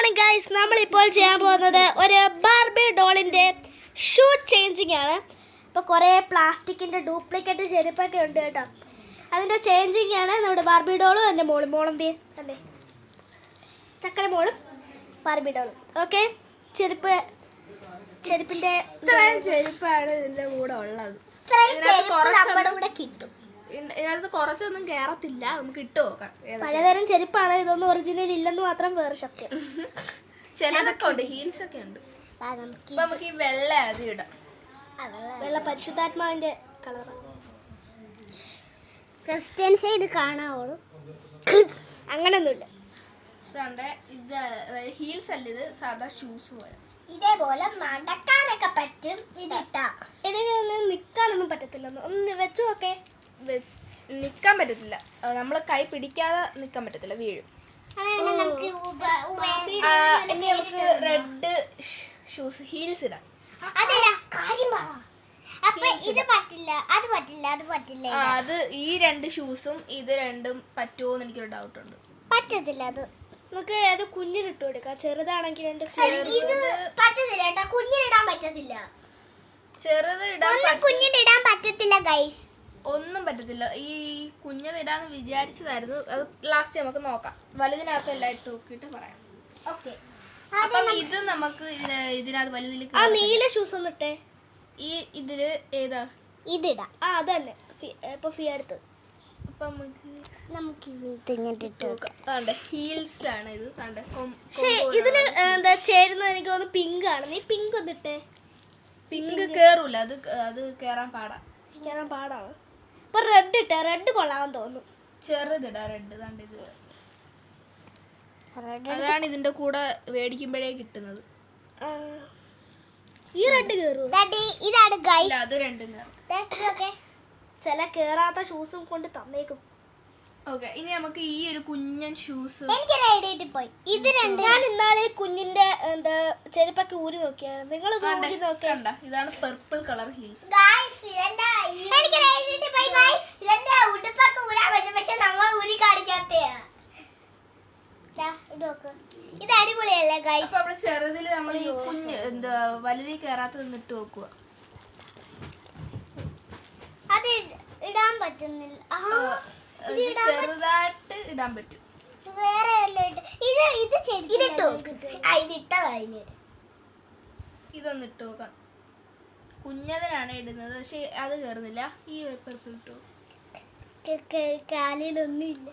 Morning guys, നമ്മളിപ്പോൾ ചെയ്യാൻ പോകുന്നത് ഒരു ബാർബി ഡോളിൻ്റെ ഷൂ ചേഞ്ചിങ് ആണ്. അപ്പോൾ കുറേ പ്ലാസ്റ്റിക്കിൻ്റെ ഡ്യൂപ്ലിക്കേറ്റ് ചെരുപ്പൊക്കെ ഉണ്ട് കേട്ടോ. അതിൻ്റെ ചേഞ്ചിങ് ആണ് നമ്മുടെ ബാർബി ഡോളും എൻ്റെ മോളെന്തി അല്ലേ, ചക്കര മോളും ബാർബി ഡോളും. ഓക്കെ, ചെരുപ്പിൻ്റെ ചെരുപ്പാണ് ഇതിൻ്റെ കൂടെ ഉള്ളത്. കൂടെ കിട്ടും. ഇതിനകത്ത് കുറച്ചൊന്നും കയറത്തില്ല, നമുക്ക് ഇട്ട് നോക്കാം. പലതരം ചെരുപ്പാണ്, ഇതൊന്നും ഒറിജിനൽ ഇല്ലെന്ന് മാത്രം വേറെ സത്യം. ചിലതൊക്കെ ഉണ്ട്, ഹീൽസ് ഒക്കെ ഉണ്ട്. അപ്പൊ നമുക്ക് ഈ വെള്ള അത് ഇടാം. വെള്ള പരിശുദ്ധാത്മാവിന്റെ കളറാണ്. ക്രിസ്ത്യൻസ് ഇത് കാണാവോളൂ, അങ്ങനൊന്നുമില്ല. ഇത് ഹീൽസ് അല്ല, ഇത് സാധാ ഷൂസ് പോലെ. ഇതേപോലെ നടക്കാനൊക്കെ പറ്റും. ഇതിട്ടാ എനിക്കൊന്ന് നിൽക്കാനൊന്നും പറ്റത്തില്ല. ഒന്ന് വെച്ചു നോക്കേ. നിക്കാൻ പറ്റത്തില്ല, നമ്മൾ കൈ പിടിക്കാതെ നിക്കാൻ പറ്റത്തില്ല, വീഴും. ഇനി നമുക്ക് റെഡ് ഷൂസ് ഹീൽസ് ഇടാം. ഇത് പറ്റില്ല, അത് പറ്റില്ല, അത് പറ്റില്ല. അത് ഈ രണ്ട് ഷൂസും ഇത് രണ്ടും പറ്റുമോ എന്ന് എനിക്കൊരു ഡൗട്ട് ഉണ്ട്. പറ്റത്തില്ല, അത് നമുക്ക് അത് കുഞ്ഞിനിട്ട് കൊടുക്കാം. ചെറുതാണെങ്കിൽ എൻ്റെ പറ്റത്തില്ല കേട്ടോ, കുഞ്ഞിനിടാൻ പറ്റത്തില്ല. ചെറുത് കുഞ്ഞിനിടാൻ പറ്റത്തില്ല ഗൈസ്, ഒന്നും പറ്റത്തില്ല. ഈ കുഞ്ഞത് ഇടാന്ന് വിചാരിച്ചതായിരുന്നു, അത് ലാസ്റ്റ് നമുക്ക് നോക്കാം. വലുതിനകത്ത് എല്ലാം ഇട്ട് നോക്കിയിട്ട് പറയാം. ഓക്കെ. അപ്പം ഇത് നമുക്ക് ഇതിനകത്ത് വലുതിൽ ആ നീല ഷൂസ് ഒന്നിട്ടേ. ഈ ഇതില് ഏതാ ഇതിടാം. അതന്നെ ഇപ്പൊ ഫീ എടുത്തത്. അപ്പൊ നമുക്ക് ഇങ്ങോട്ട് ഇട്ട് നോക്കാം. ഹീൽസ് ആണ് ഇത്. പക്ഷേ ഇതിന് എന്താ ചേരുന്നത് എനിക്ക് തോന്നുന്നു പിങ്ക് ആണ്. നീ പിങ്ക് ഒന്നിട്ടേ. പിങ്ക് കേറൂല, അത് കേറാൻ പാടാണ്. ഇപ്പൊ റെഡ് ഇട്ടേ, റെഡ് കൊള്ളാൻ തോന്നുന്നു. ചെറുതിടാ റെഡ്. ഇത് അതാണ് ഇതിന്റെ കൂടെ മേടിക്കുമ്പോഴേ കിട്ടുന്നത്. ഈ റെഡ് കേറൂ. ഇതാണ് ഗൈസ്, അത് രണ്ടും കേറും. ചില കേറാത്ത ഷൂസും കൊണ്ട് തന്നേക്കും. ഓക്കെ, ഇനി നമുക്ക് ഈ ഒരു കുഞ്ഞൻ ഷൂസ്. ഞാൻ ഇന്നാളെ കുഞ്ഞിന്റെ എന്താ ചെരുപ്പൊക്കെ ഊരി നോക്കിയാണ്. നിങ്ങൾ ഊരി നോക്കണ്ട. ഇതാണ് പെർപ്പിൾ കളർ ഹീൽസ്. ഇത് അടിപൊളിയല്ലേ ഗൈസ്? അപ്പൊ നമ്മള് ചെറുതില് നമ്മൾ ഈ കുഞ്ഞ് എന്താ വലുതിൽ കയറാത്തത് നിട്ട് നോക്കുക. അത് ഇടാൻ പറ്റുന്നില്ല. ചെറുതായിട്ട് ഇടാൻ പറ്റും. വേറെ ഇതൊന്ന് ഇട്ട് നോക്കാം. കുഞ്ഞതിനാണ് ഇടുന്നത്, പക്ഷെ അത് കയറുന്നില്ല. ഈ പെർപ്പിൾ ഇട്ടു. കാലിലൊന്നുമില്ല.